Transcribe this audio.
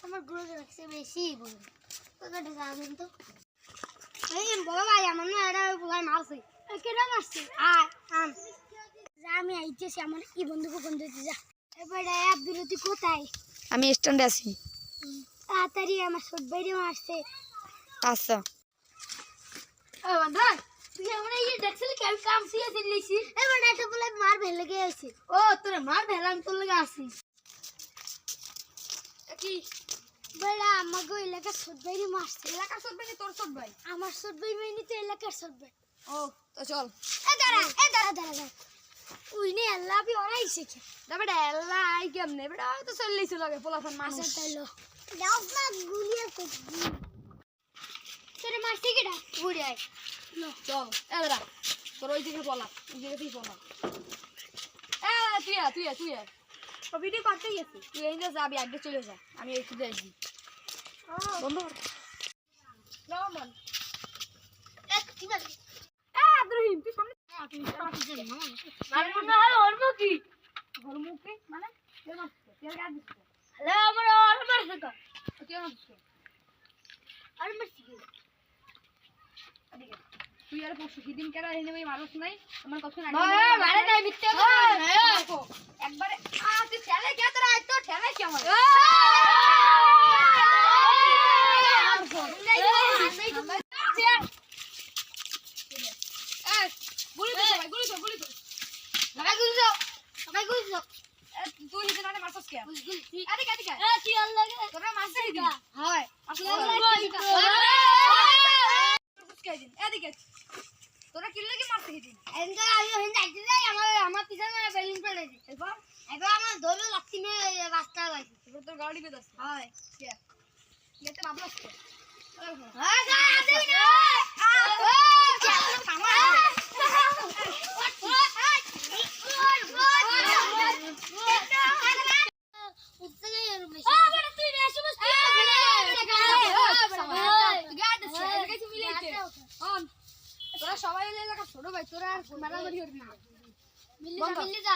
আমার গ্রুপে রাখছে বেশি বলে তোকে ঢাকাবেন তো এই বাবা ভাই আমার না এটা বলাই মারছে কেডা মারছে আমি আইতেছি আমার কি বন্ধুকে ফোন দিতে যা এবারে আব্দুল তুই কোথায় আমি স্ট্যান্ডে আছি তাড়াতাড়ি আমার ছোট ভাইরে মারছে আচ্ছা ও বন্ধু তুই আমরা এই দেখছিলি কি আমি কাম সিয়ে দিলিছি এবারে এটা বলে মার ভেলে গেছে ও তোর মার ভেলাম তোর লাগা আসি কি বড়া আমাগো এলাকার ছোট ভাইরে মারছে এলাকার ছোট ভাই তোর ছোট ভাই আমার ছোট ভাই মানে তো এলাকার ছোট ভাই ও তো চল দাঁড়া উই নে আল্লাহ বি ওরাইছে কি দাবড়া এলা আই কেমনে বড়া তো চললিছ লাগে পোলাফান আচ্ছা মানুষ তাইলো দাও না গুলিয়া করবি তোরে মারছে কিডা বুড়ি আই চল এদরা তোর ওই দিকে পলা ওই দিকে তুই পলা তুই ও ভিডিও করতে গেছে তুই এই যে যাবি আগে চলে যা আমি একটু যাইছি বন্ধ কর নমন এক কি বলে আব্দুরহিম তুই সামনে মারমু না হরমু কি মানে কেন আসছে তেল গাছ দিচ্ছে হ্যালো আমার আর মারছে তো কেন আসছে আর মারছি কি তুই আর পরশু কি দিন কেডা এনে মানুষ নাই আমার কত না মারে নাই মিথ্যা একবারে তুই ঠেলে কে তোরা আইতো ঠেলে কি আমার তুই হিসেবে না মারছস কে আদিকে কি আল্লাহ তোরা মারছিস কি হয় এদিকে তোরা কি লাগি মারছিস কি এন্ড আমি হিন্দ আইতে যাই আমার পিছনে বেলুন পড়ে দিছে এবার এবার আমার দৌড়ে লাগছি না রাস্তা গাইছে এবার তোর গাড়ি বেদ আছে হয় এতে বাবলাস তো হ্যাঁ আসি না তোরা সবাই এলাকা ছোট ভাই তোরা আর মারামারি করবি মিল্লি যা